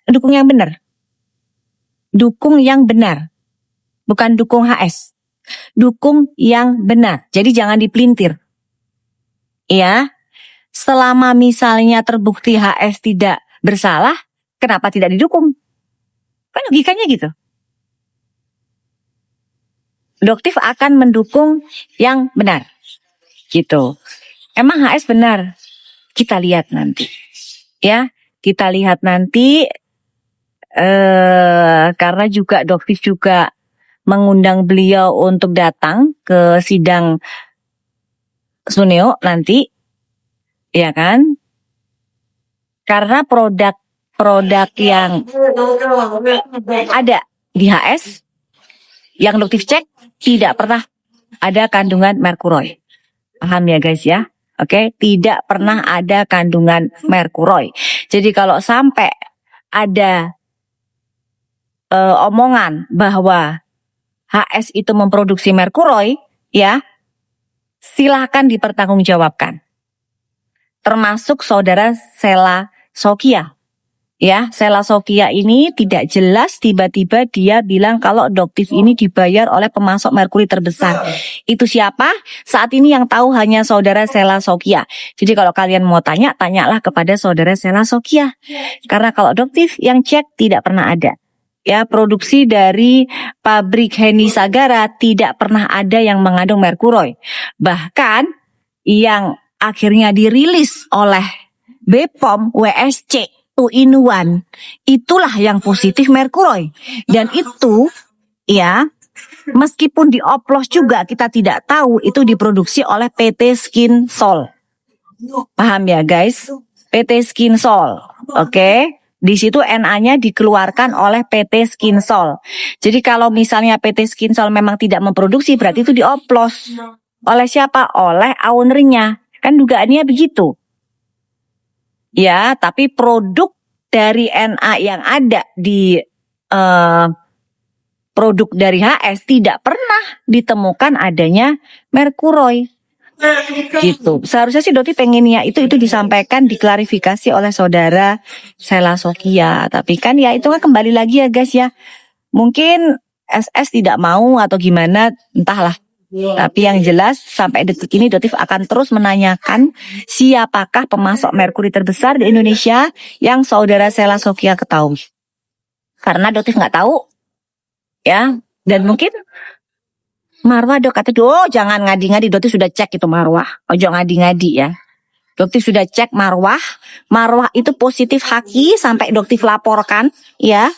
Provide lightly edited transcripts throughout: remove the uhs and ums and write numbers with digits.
Dukung yang benar. Dukung yang benar. Bukan dukung HS. Dukung yang benar. Jadi jangan dipelintir. Ya. Selama misalnya terbukti HS tidak bersalah, kenapa tidak didukung? Kan logikanya gitu. Doktif akan mendukung yang benar. Gitu. Emang HS benar? Kita lihat nanti. Ya, kita lihat nanti. Karena juga Doktif juga mengundang beliau untuk datang ke sidang Suneo nanti, ya kan? Karena produk yang ada di HS yang Doktif cek tidak pernah ada kandungan merkuroy. Paham ya guys ya? Oke, tidak pernah ada kandungan merkuroy. Jadi kalau sampai ada omongan bahwa HS itu memproduksi merkuroy, ya, silahkan dipertanggungjawabkan. Termasuk saudara Sela Sokia. Ya, Sela Sokia ini tidak jelas tiba-tiba dia bilang kalau Doktif ini dibayar oleh pemasok merkuri terbesar. Itu siapa? Saat ini yang tahu hanya saudara Sela Sokia. Jadi kalau kalian mau tanya, tanyalah kepada saudara Sela Sokia. Karena kalau Doktif yang cek tidak pernah ada. Ya, produksi dari pabrik Heni Sagara tidak pernah ada yang mengandung merkuroy. Bahkan yang akhirnya dirilis oleh BPOM WSC 2-in-1 itulah yang positif merkuroy. Dan itu ya, meskipun dioplos juga kita tidak tahu itu diproduksi oleh PT Skin Sol. Paham ya guys? PT Skin Sol. Oke? Di situ NA-nya dikeluarkan oleh PT Skin Sol. Jadi kalau misalnya PT Skin Sol memang tidak memproduksi, berarti itu dioplos. Oleh siapa? Oleh ownernya. Kan dugaannya begitu. Ya, tapi produk dari NA yang ada di produk dari HS tidak pernah ditemukan adanya merkuroy. Gitu. Seharusnya sih Doti pengennya itu disampaikan, diklarifikasi oleh saudara Sela Sokia. Tapi kan ya itu kan kembali lagi ya guys ya. Mungkin SS tidak mau atau gimana, entahlah. Tapi yang jelas sampai detik ini Dotif akan terus menanyakan siapakah pemasok merkuri terbesar di Indonesia yang saudara Sela Sokia ketahui. Karena Dotif nggak tahu, ya. Dan mungkin Marwah dok kata, jangan ngadi-ngadi, Dotif sudah cek itu Marwah. Ojo ngadi-ngadi ya. Dotif sudah cek Marwah. Marwah itu positif haki sampai Dotif laporkan ya.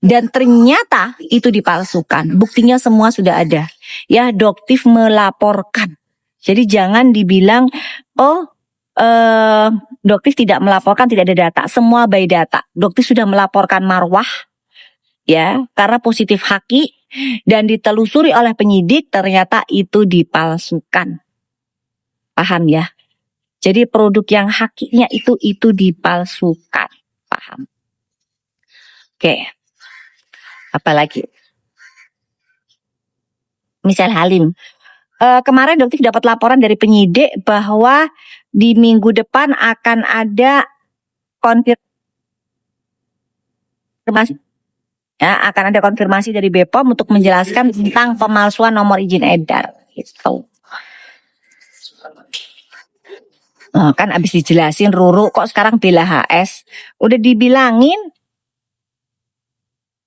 Dan ternyata itu dipalsukan. Buktinya semua sudah ada. Ya, Doktif melaporkan. Jadi jangan dibilang, Doktif tidak melaporkan, tidak ada data. Semua by data. Doktif sudah melaporkan Marwah. Ya, karena positif haki. Dan ditelusuri oleh penyidik, ternyata itu dipalsukan. Paham ya? Jadi produk yang hakinya itu dipalsukan. Paham? Oke. Apalagi misal Halim, kemarin Doktif dapat laporan dari penyidik bahwa di minggu depan akan ada konfirmasi, ya, akan ada konfirmasi dari BPOM untuk menjelaskan tentang pemalsuan nomor izin edar. Gitu. Kan abis dijelasin Ruru kok sekarang bela HS, udah dibilangin.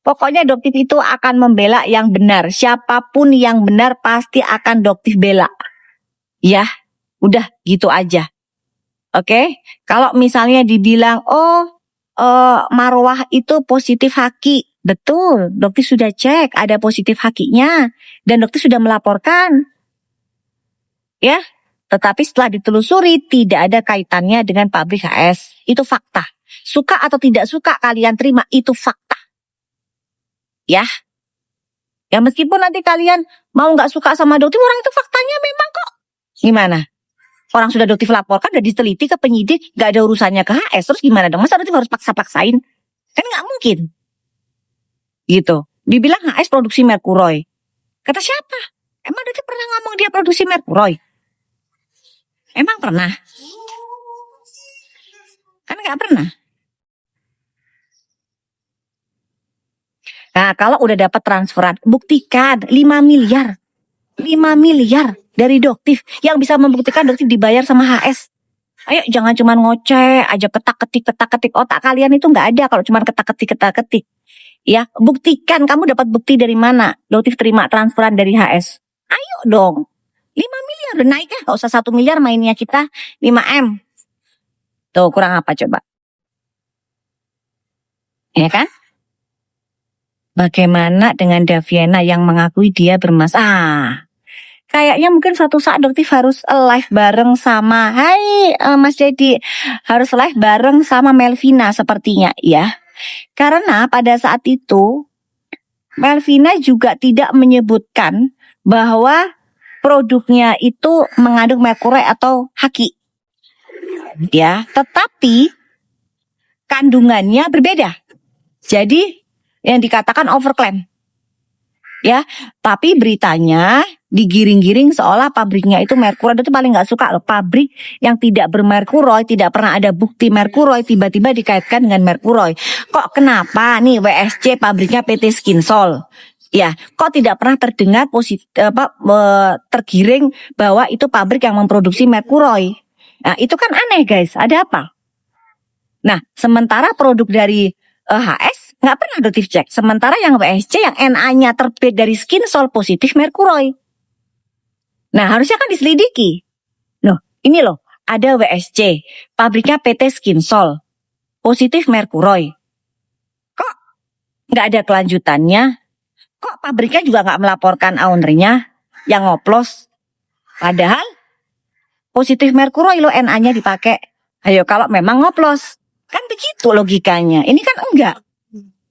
Pokoknya Doktif itu akan membela yang benar. Siapapun yang benar pasti akan Doktif bela. Ya, udah gitu aja. Oke? Kalau misalnya dibilang, Marwah itu positif haki. Betul, Doktif sudah cek ada positif hakinya. Dan Doktif sudah melaporkan. Ya, tetapi setelah ditelusuri tidak ada kaitannya dengan pabrik HS. Itu fakta. Suka atau tidak suka kalian terima, itu fakta. Ya, meskipun nanti kalian mau nggak suka sama Doktif, orang itu faktanya memang kok. Gimana? Orang sudah Doktif laporkan, udah diteliti ke penyidik, nggak ada urusannya ke HS, terus gimana dong? Masa Doktif harus paksa-paksain? Kan nggak mungkin. Gitu. Dibilang HS produksi merkuroy. Kata siapa? Emang Doktif pernah ngomong dia produksi merkuroy? Emang pernah? Kan nggak pernah. Nah, kalau udah dapat transferan, buktikan 5 miliar. 5 miliar dari Doktif yang bisa membuktikan Doktif dibayar sama HS. Ayo jangan cuma ngoceh aja ketak-ketik otak kalian itu nggak ada kalau cuma ketak-ketik. Ya, buktikan kamu dapat bukti dari mana Doktif terima transferan dari HS. Ayo dong. 5 miliar udah naik ya, nggak usah 1 miliar mainnya kita 5M. Tuh kurang apa coba? Ya kan? Bagaimana dengan Daviana yang mengakui dia bermasalah? Kayaknya mungkin suatu saat Doktif harus live bareng sama Mas Dedi, harus live bareng sama Melvina sepertinya ya. Karena pada saat itu Melvina juga tidak menyebutkan bahwa produknya itu mengandung merkuri atau haki. Ya, tetapi kandungannya berbeda. Jadi yang dikatakan overclaim. Ya, tapi beritanya digiring-giring seolah pabriknya itu merkuri. Itu paling nggak suka loh, pabrik yang tidak bermerkuri, tidak pernah ada bukti merkuri tiba-tiba dikaitkan dengan merkuri. Kok kenapa nih WSC pabriknya PT Skinsol? Ya, kok tidak pernah terdengar tergiring bahwa itu pabrik yang memproduksi merkuri? Nah, itu kan aneh guys. Ada apa? Nah, sementara produk dari HS nggak pernah Doktif cek. Sementara yang WSC yang NA-nya terbit dari Skinsol positif merkuri. Nah, harusnya kan diselidiki. Loh, ini loh, ada WSC, pabriknya PT Skinsol, positif merkuri. Kok nggak ada kelanjutannya? Kok pabriknya juga nggak melaporkan ownernya yang ngoplos? Padahal positif merkuri lo NA-nya dipakai. Ayo kalau memang ngoplos. Kan begitu logikanya. Ini kan enggak.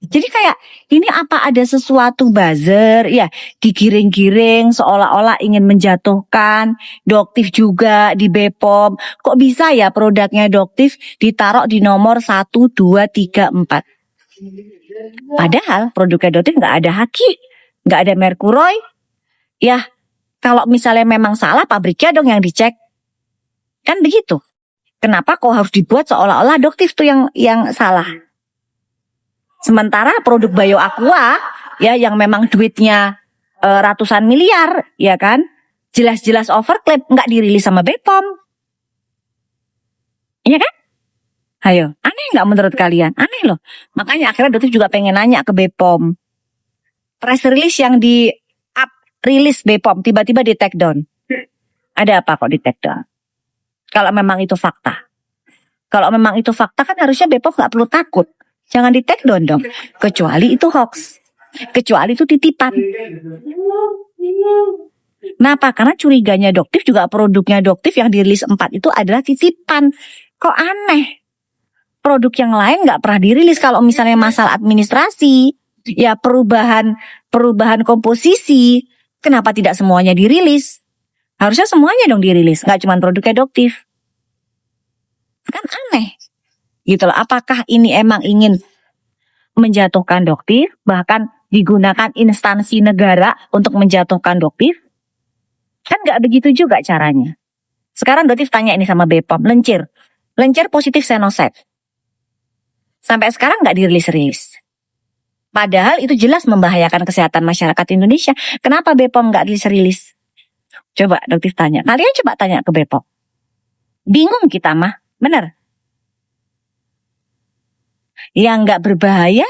Jadi kayak ini apa ada sesuatu buzzer ya digiring-giring seolah-olah ingin menjatuhkan Doktif juga di BPOM. Kok bisa ya produknya Doktif ditaruh di nomor 1, 2, 3, 4. Padahal produknya Doktif nggak ada haki, nggak ada merkuri. Ya kalau misalnya memang salah pabriknya dong yang dicek. Kan begitu. Kenapa kok harus dibuat seolah-olah Doktif tuh yang salah? Sementara produk Bio Aqua ya yang memang duitnya ratusan miliar ya kan, jelas-jelas overclaim nggak dirilis sama BPOM. Iya kan? Ayo, aneh nggak menurut kalian? Aneh loh. Makanya akhirnya Doktif juga pengen nanya ke BPOM. Press release yang di up rilis BPOM tiba-tiba di take down. Ada apa kok di take down? Kalau memang itu fakta. Kalau memang itu fakta kan harusnya BPOM nggak perlu takut. Jangan di take down dong. Kecuali itu hoax. Kecuali itu titipan. Kenapa? Karena curiganya Doktif juga produknya Doktif yang dirilis 4 itu adalah titipan. Kok aneh? Produk yang lain nggak pernah dirilis kalau misalnya masalah administrasi, ya perubahan komposisi. Kenapa tidak semuanya dirilis? Harusnya semuanya dong dirilis, nggak cuma produknya Doktif. Kan aneh. Gitu loh. Apakah ini emang ingin menjatuhkan Doktif, bahkan digunakan instansi negara untuk menjatuhkan Doktif? Kan nggak begitu juga caranya. Sekarang Doktif tanya ini sama BPOM, Lencir positif Senoset. Sampai sekarang nggak dirilis-rilis. Padahal itu jelas membahayakan kesehatan masyarakat Indonesia. Kenapa BPOM nggak rilis-rilis? Coba Doktif tanya. Kalian coba tanya ke BPOM. Bingung kita mah, bener. Yang nggak berbahaya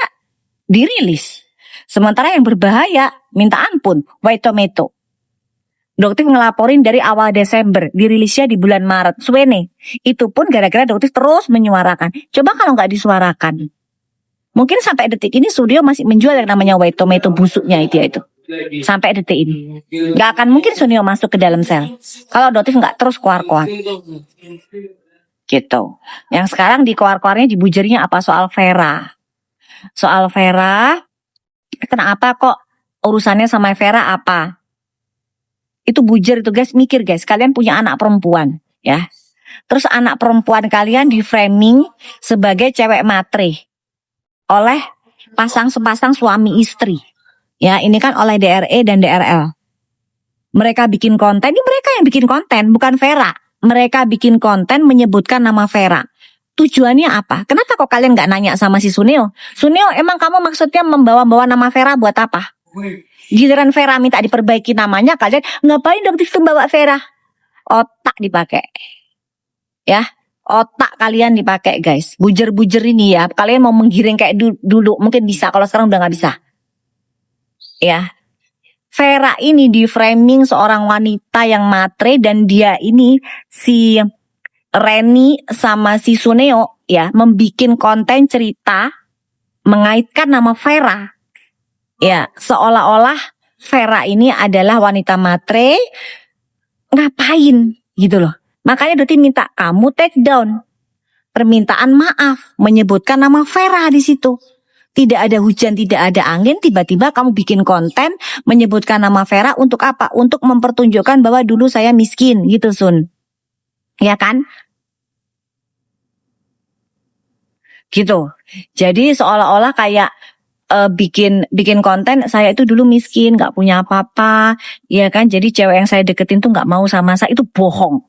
dirilis. Sementara yang berbahaya minta ampun. White Tomato. Doktif ngelaporin dari awal Desember, dirilisnya di bulan Maret. Suwene. Itu pun gara-gara Doktif terus menyuarakan. Coba kalau nggak disuarakan. Mungkin sampai detik ini studio masih menjual yang namanya White Tomato busuknya itu. Sampai detik ini. Nggak akan mungkin studio masuk ke dalam sel. Kalau Doktif nggak terus keluar-keluar. Gitu. Yang sekarang di keluar-keluarnya di bujernya apa soal Vera. Soal Vera, kenapa kok urusannya sama Vera apa? Itu bujer itu guys, mikir guys, kalian punya anak perempuan ya. Terus anak perempuan kalian di framing sebagai cewek matre oleh sepasang suami istri. Ya, ini kan oleh DRE dan DRL. Mereka bikin konten, ini mereka yang bikin konten, bukan Vera. Mereka bikin konten menyebutkan nama Vera. Tujuannya apa? Kenapa kok kalian nggak nanya sama si Suneo? Suneo, emang kamu maksudnya membawa-bawa nama Vera buat apa? Giliran Vera minta diperbaiki namanya, kalian ngapain Doktif tuh bawa Vera? Otak dipakai. Ya, otak kalian dipakai guys. Bujer-bujer ini ya, kalian mau menggiring kayak dulu mungkin bisa, kalau sekarang udah nggak bisa. Ya, Vera ini di framing seorang wanita yang matre, dan dia ini si Reni sama si Suneo ya membikin konten cerita mengaitkan nama Vera. Ya, seolah-olah Vera ini adalah wanita matre. Ngapain gitu loh. Makanya Doti minta kamu take down permintaan maaf, menyebutkan nama Vera di situ. Tidak ada hujan, tidak ada angin, tiba-tiba kamu bikin konten menyebutkan nama Vera untuk apa? Untuk mempertunjukkan bahwa dulu saya miskin gitu, Sun. Ya kan? Gitu. Jadi seolah-olah kayak bikin konten, saya itu dulu miskin, nggak punya apa-apa, ya kan? Jadi cewek yang saya deketin tuh nggak mau sama saya, itu bohong.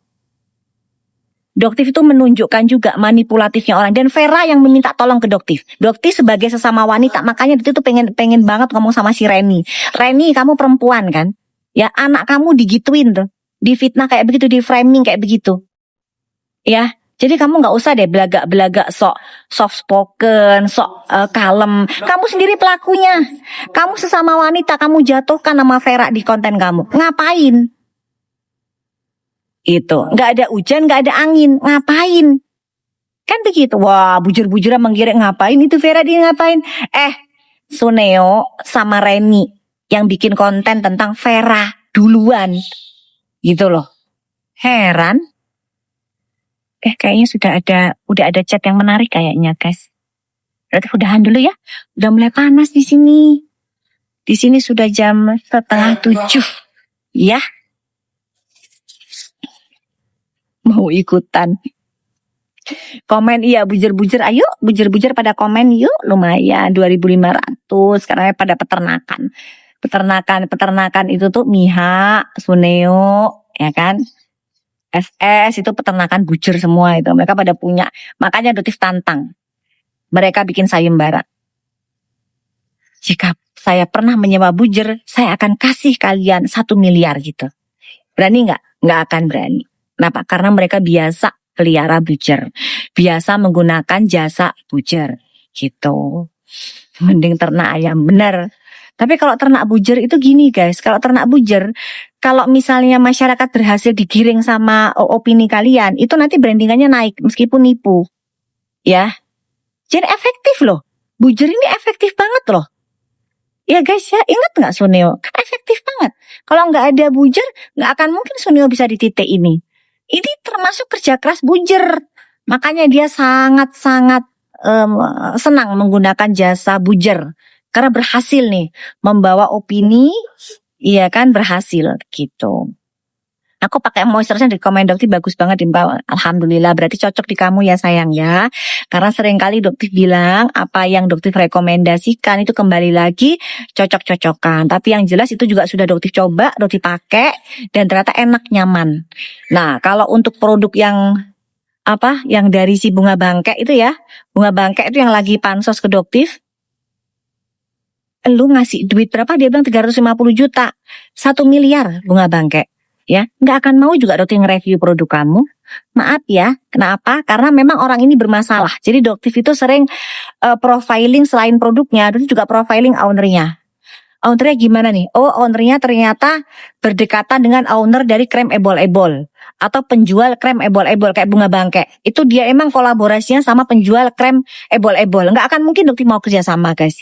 Doktif itu menunjukkan juga manipulatifnya orang, dan Vera yang meminta tolong ke Doktif. Doktif sebagai sesama wanita, makanya Doktif tuh pengen banget ngomong sama si Reni. Reni, kamu perempuan kan? Ya, anak kamu digituin tuh, difitnah kayak begitu, di framing kayak begitu. Ya. Jadi kamu nggak usah deh belagak-belagak sok soft spoken, sok kalem. Kamu sendiri pelakunya. Kamu sesama wanita, kamu jatuhkan nama Vera di konten kamu. Ngapain? Itu. Nggak ada hujan, nggak ada angin. Ngapain? Kan begitu. Wah, bujur-bujuran menggiring, ngapain itu Vera, dia ngapain? Suneo sama Reni yang bikin konten tentang Vera duluan. Gitu loh. Heran. Kayaknya udah ada chat yang menarik kayaknya, guys. Berarti udahan dulu ya. Udah mulai panas di sini. Di sini sudah jam 6:30. Ya. Mau ikutan. Komen iya, bujur-bujur. Ayo, bujur-bujur pada komen yuk. Lumayan 2.500 karena pada peternakan. Peternakan itu tuh Miha, Suneo, ya kan? SS itu peternakan bujur semua itu. Mereka pada punya. Makanya Doktif tantang. Mereka bikin sayembara. Jika saya pernah menyewa bujur, saya akan kasih kalian 1 miliar gitu. Berani nggak? Nggak akan berani. Kenapa? Karena mereka biasa pelihara bujur. Biasa menggunakan jasa bujur. Gitu. Mending ternak ayam. Bener. Tapi kalau ternak bujur itu gini guys. Kalau ternak bujur, kalau misalnya masyarakat berhasil digiring sama opini kalian, itu nanti brandingannya naik meskipun nipu. Ya. Jadi efektif loh. Bujur ini efektif banget loh. Ya guys ya, ingat nggak Suneo? Kan efektif banget. Kalau nggak ada bujur, nggak akan mungkin Suneo bisa di titik ini. Ini termasuk kerja keras bujur. Makanya dia sangat-sangat senang menggunakan jasa bujur. Karena berhasil nih membawa opini, iya kan, berhasil gitu. Aku pakai moisturizer di komen Doktif bagus banget di bawah. Alhamdulillah, berarti cocok di kamu ya sayang ya. Karena seringkali Doktif bilang apa yang Doktif rekomendasikan itu kembali lagi cocok-cocokan. Tapi yang jelas itu juga sudah Doktif coba, Doktif pakai dan ternyata enak, nyaman. Nah, kalau untuk produk yang dari si bunga bangkek itu ya, bunga bangkek itu yang lagi pansos ke Doktif. Lu ngasih duit berapa? Dia bilang 350 juta. 1 miliar bunga bangkek. Ya, nggak akan mau juga Doktif nge-review produk kamu. Maaf ya, kenapa? Karena memang orang ini bermasalah. Jadi Doktif itu sering profiling selain produknya, Doktif juga profiling ownernya. Ownernya gimana nih? Oh, ownernya ternyata berdekatan dengan owner dari krem ebol-ebol. Atau penjual krem ebol-ebol kayak bunga bangkek. Itu dia emang kolaborasinya sama penjual krem ebol-ebol. Nggak akan mungkin Doktif mau kerja sama guys.